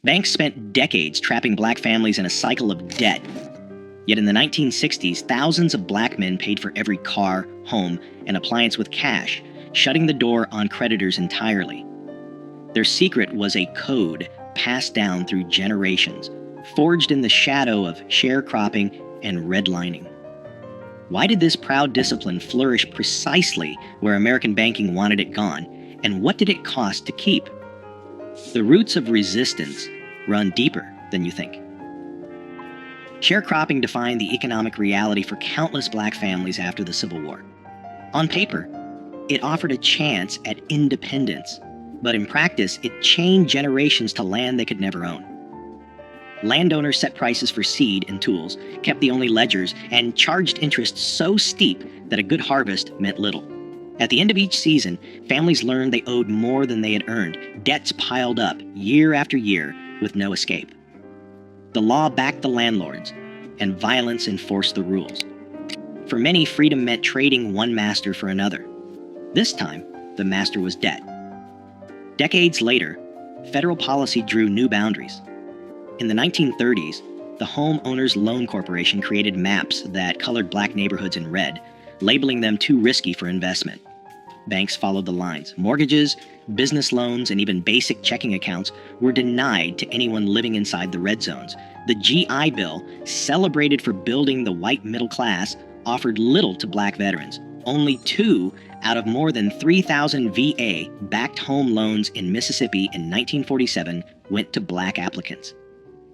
Banks spent decades trapping black families in a cycle of debt. Yet in the 1960s, thousands of black men paid for every car, home, and appliance with cash, shutting the door on creditors entirely. Their secret was a code passed down through generations, forged in the shadow of sharecropping and redlining. Why did this proud discipline flourish precisely where American banking wanted it gone, and what did it cost to keep? The roots of resistance run deeper than you think. Sharecropping defined the economic reality for countless black families after the Civil War. On paper, it offered a chance at independence, but in practice, it chained generations to land they could never own. Landowners set prices for seed and tools, kept the only ledgers, and charged interest so steep that a good harvest meant little. At the end of each season, families learned they owed more than they had earned. Debts piled up year after year with no escape. The law backed the landlords, and violence enforced the rules. For many, freedom meant trading one master for another. This time, the master was debt. Decades later, federal policy drew new boundaries. In the 1930s, the Home Owners Loan Corporation created maps that colored black neighborhoods in red, labeling them too risky for investment. Banks followed the lines. Mortgages, business loans, and even basic checking accounts were denied to anyone living inside the red zones. The GI Bill, celebrated for building the white middle class, offered little to black veterans. Only 2 out of more than 3,000 VA-backed home loans in Mississippi in 1947 went to black applicants.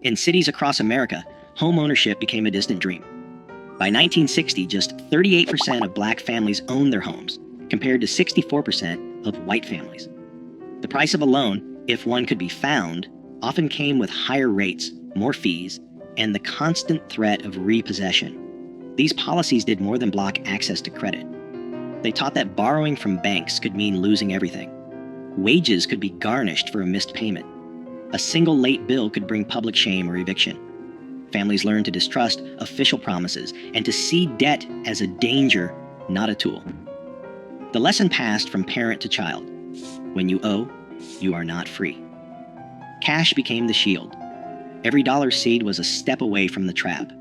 In cities across America, home ownership became a distant dream. By 1960, just 38% of black families owned their homes, compared to 64% of white families. The price of a loan, if one could be found, often came with higher rates, more fees, and the constant threat of repossession. These policies did more than block access to credit. They taught that borrowing from banks could mean losing everything. Wages could be garnished for a missed payment. A single late bill could bring public shame or eviction. Families learned to distrust official promises and to see debt as a danger, not a tool. The lesson passed from parent to child. When you owe, you are not free. Cash became the shield. Every dollar seed was a step away from the trap.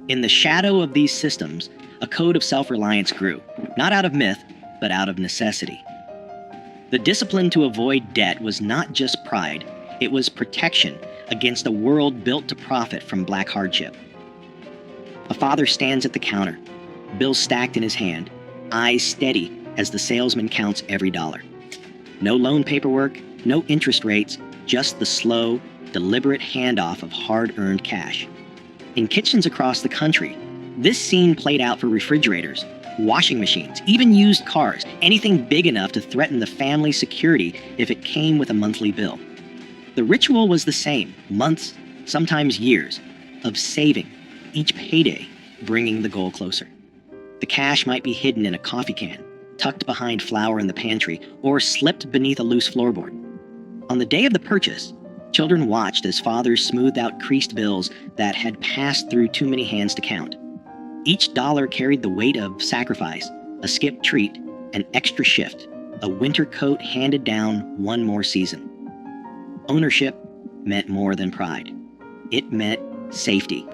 In the shadow of these systems, a code of self-reliance grew, not out of myth, but out of necessity. The discipline to avoid debt was not just pride, it was protection against a world built to profit from black hardship. A father stands at the counter, bills stacked in his hand, eyes steady as the salesman counts every dollar. No loan paperwork, no interest rates, just the slow, deliberate handoff of hard-earned cash. In kitchens across the country, this scene played out for refrigerators, washing machines, even used cars, anything big enough to threaten the family's security if it came with a monthly bill. The ritual was the same, months, sometimes years, of saving, each payday bringing the goal closer. The cash might be hidden in a coffee can, tucked behind flour in the pantry, or slipped beneath a loose floorboard. On the day of the purchase, children watched as fathers smoothed out creased bills that had passed through too many hands to count. Each dollar carried the weight of sacrifice, a skipped treat, an extra shift, a winter coat handed down one more season. Ownership meant more than pride. It meant safety.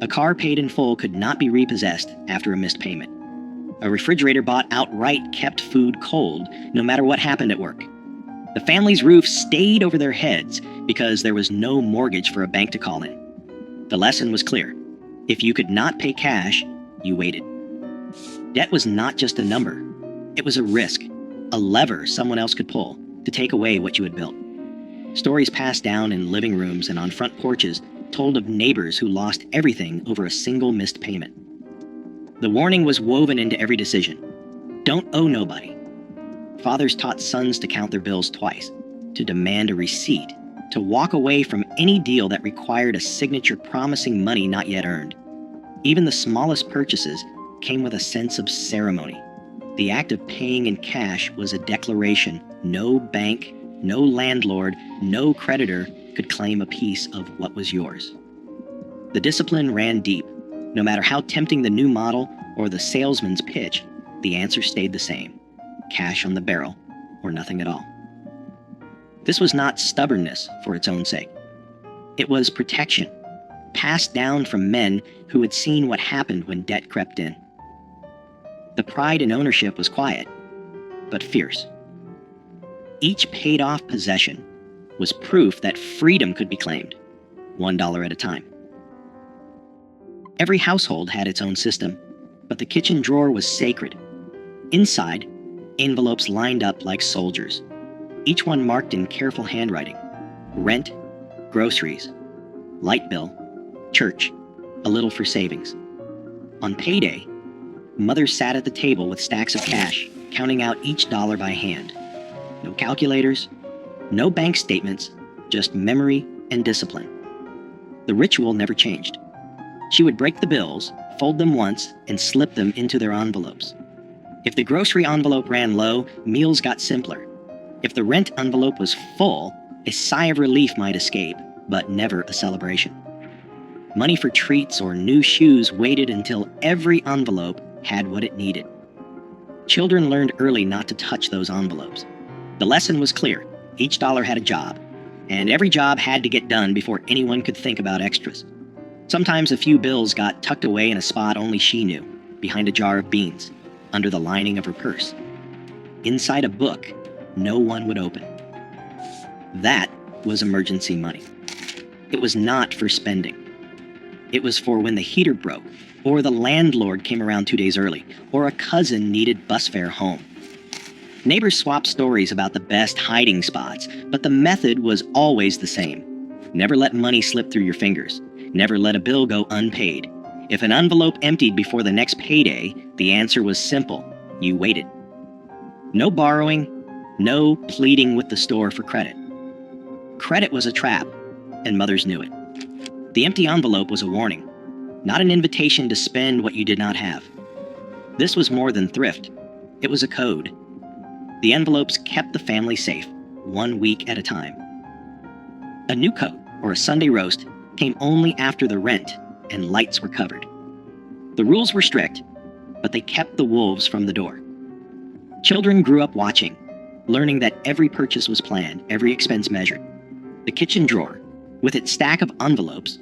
A car paid in full could not be repossessed after a missed payment. A refrigerator bought outright kept food cold, no matter what happened at work. The family's roof stayed over their heads because there was no mortgage for a bank to call in. The lesson was clear. If you could not pay cash, you waited. Debt was not just a number. It was a risk, a lever someone else could pull to take away what you had built. Stories passed down in living rooms and on front porches told of neighbors who lost everything over a single missed payment. The warning was woven into every decision. Don't owe nobody. Fathers taught sons to count their bills twice, to demand a receipt, to walk away from any deal that required a signature promising money not yet earned. Even the smallest purchases came with a sense of ceremony. The act of paying in cash was a declaration no bank, no landlord, no creditor could claim a piece of what was yours. The discipline ran deep. No matter how tempting the new model or the salesman's pitch, the answer stayed the same: cash on the barrel or nothing at all. This was not stubbornness for its own sake. It was protection, passed down from men who had seen what happened when debt crept in. The pride in ownership was quiet, but fierce. Each paid-off possession was proof that freedom could be claimed, $1 at a time. Every household had its own system, but the kitchen drawer was sacred. Inside, envelopes lined up like soldiers, each one marked in careful handwriting: rent, groceries, light bill, church, a little for savings. On payday, mothers sat at the table with stacks of cash, counting out each dollar by hand. No calculators, no bank statements, just memory and discipline. The ritual never changed. She would break the bills, fold them once, and slip them into their envelopes. If the grocery envelope ran low, meals got simpler. If the rent envelope was full, a sigh of relief might escape, but never a celebration. Money for treats or new shoes waited until every envelope had what it needed. Children learned early not to touch those envelopes. The lesson was clear: each dollar had a job, and every job had to get done before anyone could think about extras. Sometimes a few bills got tucked away in a spot only she knew, behind a jar of beans, under the lining of her purse. Inside a book no one would open. That was emergency money. It was not for spending. It was for when the heater broke, or the landlord came around 2 days early, or a cousin needed bus fare home. Neighbors swapped stories about the best hiding spots, but the method was always the same. Never let money slip through your fingers. Never let a bill go unpaid. If an envelope emptied before the next payday, the answer was simple: you waited. No borrowing, no pleading with the store for credit. Credit was a trap, and mothers knew it. The empty envelope was a warning, not an invitation to spend what you did not have. This was more than thrift. It was a code. The envelopes kept the family safe, 1 week at a time. A new coat or a Sunday roast came only after the rent and lights were covered. The rules were strict, but they kept the wolves from the door. Children grew up watching, learning that every purchase was planned, every expense measured. The kitchen drawer, with its stack of envelopes,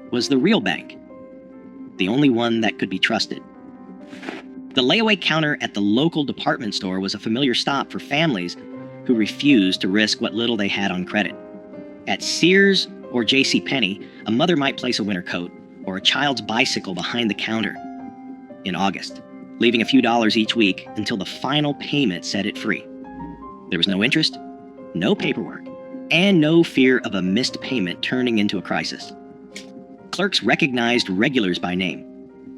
was the real bank, the only one that could be trusted. The layaway counter at the local department store was a familiar stop for families who refused to risk what little they had on credit. At Sears or JCPenney, a mother might place a winter coat or a child's bicycle behind the counter in August, leaving a few dollars each week until the final payment set it free. There was no interest, no paperwork, and no fear of a missed payment turning into a crisis. Clerks recognized regulars by name,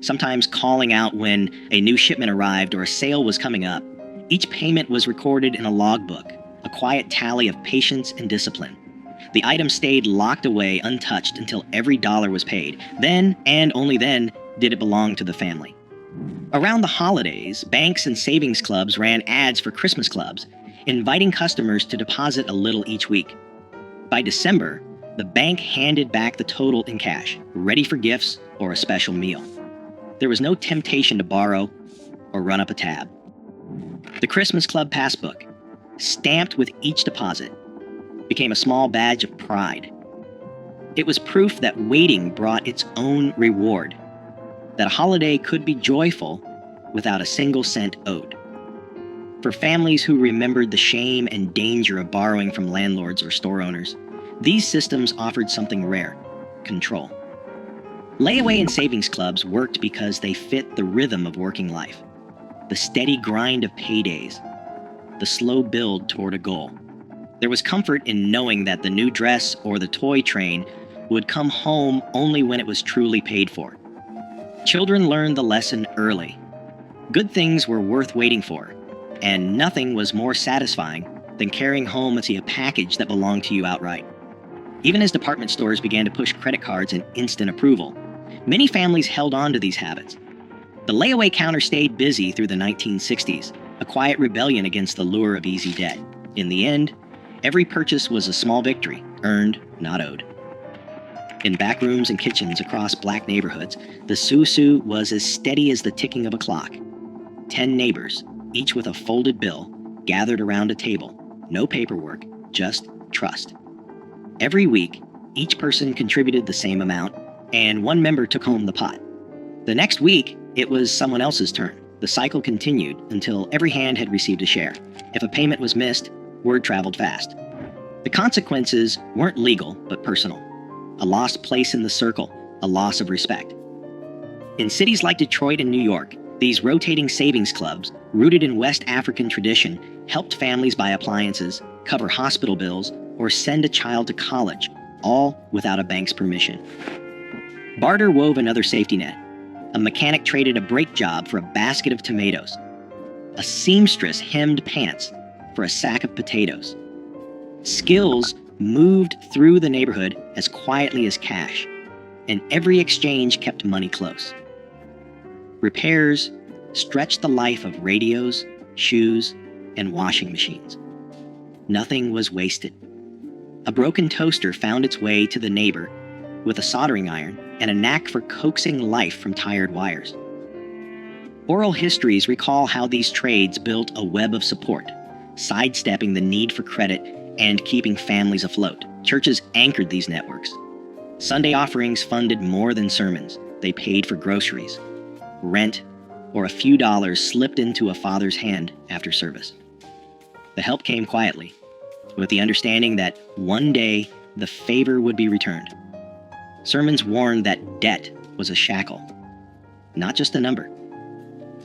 sometimes calling out when a new shipment arrived or a sale was coming up. Each payment was recorded in a logbook, a quiet tally of patience and discipline. The item stayed locked away untouched until every dollar was paid. Then, and only then, did it belong to the family. Around the holidays, banks and savings clubs ran ads for Christmas clubs, inviting customers to deposit a little each week. By December, the bank handed back the total in cash, ready for gifts or a special meal. There was no temptation to borrow or run up a tab. The Christmas Club passbook, stamped with each deposit, became a small badge of pride. It was proof that waiting brought its own reward, that a holiday could be joyful without a single cent owed. For families who remembered the shame and danger of borrowing from landlords or store owners, these systems offered something rare: control. Layaway and savings clubs worked because they fit the rhythm of working life, the steady grind of paydays, the slow build toward a goal. There was comfort in knowing that the new dress or the toy train would come home only when it was truly paid for. Children learned the lesson early. Good things were worth waiting for, and nothing was more satisfying than carrying home a package that belonged to you outright. Even as department stores began to push credit cards and instant approval, many families held on to these habits. The layaway counter stayed busy through the 1960s, a quiet rebellion against the lure of easy debt. In the end, every purchase was a small victory, earned, not owed. In back rooms and kitchens across black neighborhoods, the susu was as steady as the ticking of a clock. 10 neighbors, each with a folded bill, gathered around a table. No paperwork, just trust. Every week, each person contributed the same amount, and one member took home the pot. The next week, it was someone else's turn. The cycle continued until every hand had received a share. If a payment was missed, word traveled fast. The consequences weren't legal, but personal. A lost place in the circle, a loss of respect. In cities like Detroit and New York, these rotating savings clubs, rooted in West African tradition, helped families buy appliances, cover hospital bills, or send a child to college, all without a bank's permission. Barter wove another safety net. A mechanic traded a brake job for a basket of tomatoes. A seamstress hemmed pants for a sack of potatoes. Skills moved through the neighborhood as quietly as cash, and every exchange kept money close. Repairs stretched the life of radios, shoes, and washing machines. Nothing was wasted. A broken toaster found its way to the neighbor with a soldering iron and a knack for coaxing life from tired wires. Oral histories recall how these trades built a web of support, sidestepping the need for credit and keeping families afloat. Churches anchored these networks. Sunday offerings funded more than sermons. They paid for groceries, rent, or a few dollars slipped into a father's hand after service. The help came quietly, with the understanding that one day the favor would be returned. Sermons warned that debt was a shackle, not just a number.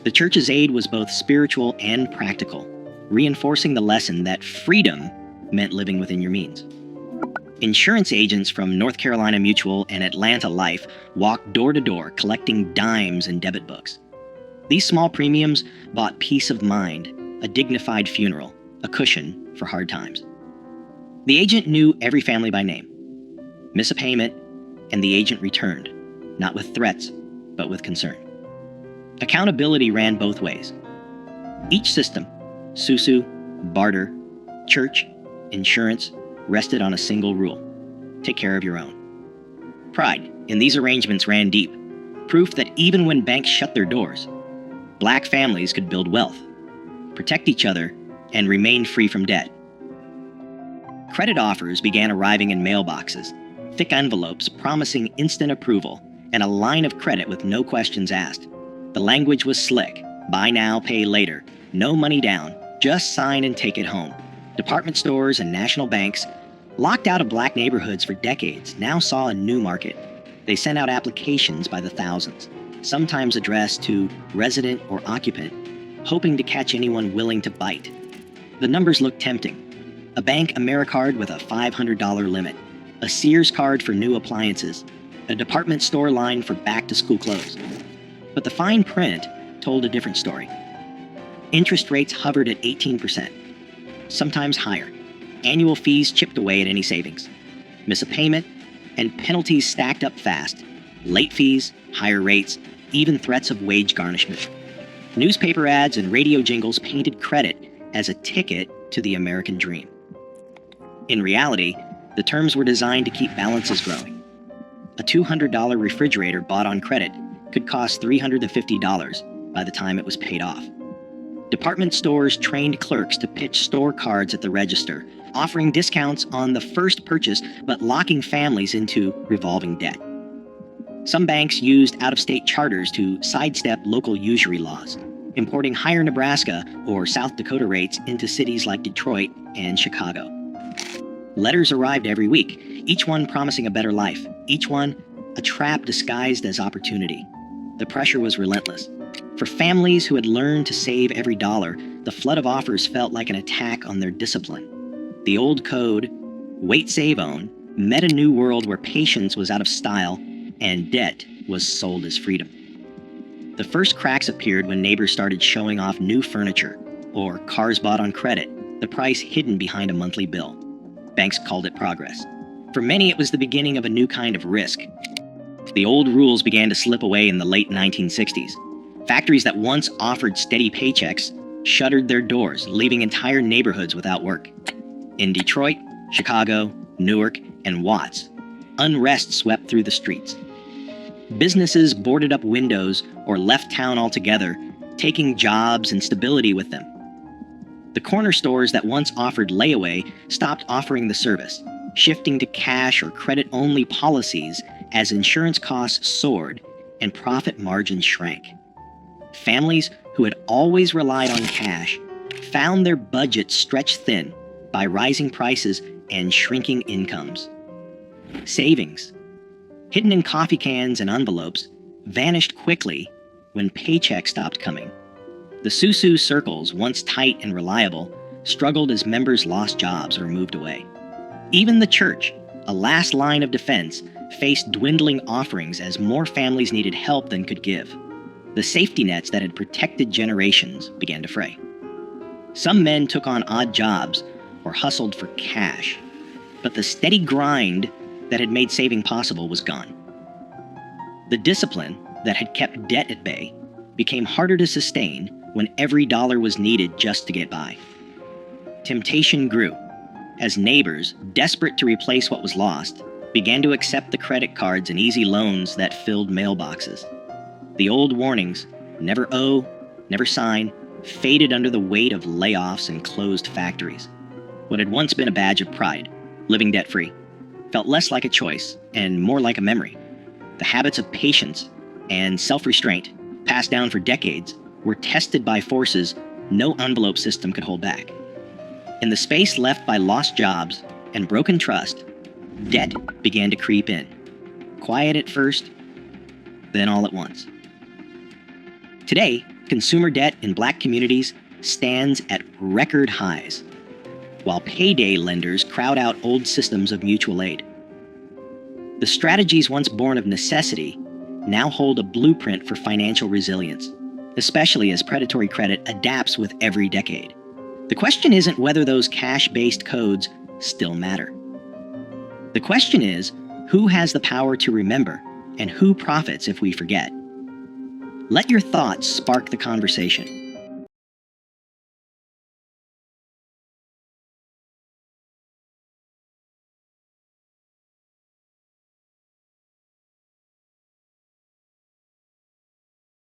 The church's aid was both spiritual and practical, reinforcing the lesson that freedom meant living within your means. Insurance agents from North Carolina Mutual and Atlanta Life walked door to door collecting dimes and debit books. These small premiums bought peace of mind, a dignified funeral, a cushion for hard times. The agent knew every family by name. Miss a payment, and the agent returned, not with threats, but with concern. Accountability ran both ways. Each system, susu, barter, church, insurance, rested on a single rule: take care of your own. Pride in these arrangements ran deep, proof that even when banks shut their doors, Black families could build wealth, protect each other, and remain free from debt. Credit offers began arriving in mailboxes, thick envelopes promising instant approval, and a line of credit with no questions asked. The language was slick: buy now, pay later, no money down, just sign and take it home. Department stores and national banks, locked out of Black neighborhoods for decades, now saw a new market. They sent out applications by the thousands, sometimes addressed to resident or occupant, hoping to catch anyone willing to bite. The numbers looked tempting. A bank AmeriCard with a $500 limit, a Sears card for new appliances, a department store line for back-to-school clothes. But the fine print told a different story. Interest rates hovered at 18%, sometimes higher. Annual fees chipped away at any savings. Miss a payment, and penalties stacked up fast. Late fees, higher rates, even threats of wage garnishment. Newspaper ads and radio jingles painted credit as a ticket to the American dream. In reality, the terms were designed to keep balances growing. A $200 refrigerator bought on credit could cost $350 by the time it was paid off. Department stores trained clerks to pitch store cards at the register, offering discounts on the first purchase but locking families into revolving debt. Some banks used out-of-state charters to sidestep local usury laws, importing higher Nebraska or South Dakota rates into cities like Detroit and Chicago. Letters arrived every week, each one promising a better life, each one a trap disguised as opportunity. The pressure was relentless. For families who had learned to save every dollar, the flood of offers felt like an attack on their discipline. The old code, wait, save, own, met a new world where patience was out of style and debt was sold as freedom. The first cracks appeared when neighbors started showing off new furniture or cars bought on credit, the price hidden behind a monthly bill. Banks called it progress. For many, it was the beginning of a new kind of risk. The old rules began to slip away in the late 1960s. Factories that once offered steady paychecks shuttered their doors, leaving entire neighborhoods without work. In Detroit, Chicago, Newark, and Watts, unrest swept through the streets. Businesses boarded up windows or left town altogether, taking jobs and stability with them. The corner stores that once offered layaway stopped offering the service, shifting to cash or credit-only policies as insurance costs soared and profit margins shrank. Families who had always relied on cash found their budgets stretched thin by rising prices and shrinking incomes. Savings, hidden in coffee cans and envelopes, vanished quickly when paychecks stopped coming. The Susu circles, once tight and reliable, struggled as members lost jobs or moved away. Even the church, a last line of defense, faced dwindling offerings as more families needed help than could give. The safety nets that had protected generations began to fray. Some men took on odd jobs or hustled for cash, but the steady grind that had made saving possible was gone. The discipline that had kept debt at bay became harder to sustain when every dollar was needed just to get by. Temptation grew as neighbors, desperate to replace what was lost, began to accept the credit cards and easy loans that filled mailboxes. The old warnings, never owe, never sign, faded under the weight of layoffs and closed factories. What had once been a badge of pride, living debt-free, felt less like a choice and more like a memory. The habits of patience and self-restraint, passed down for decades, were tested by forces no envelope system could hold back. In the space left by lost jobs and broken trust, debt began to creep in. Quiet at first, then all at once. Today, consumer debt in Black communities stands at record highs, while payday lenders crowd out old systems of mutual aid. The strategies once born of necessity now hold a blueprint for financial resilience, especially as predatory credit adapts with every decade. The question isn't whether those cash-based codes still matter. The question is, who has the power to remember, and who profits if we forget? Let your thoughts spark the conversation.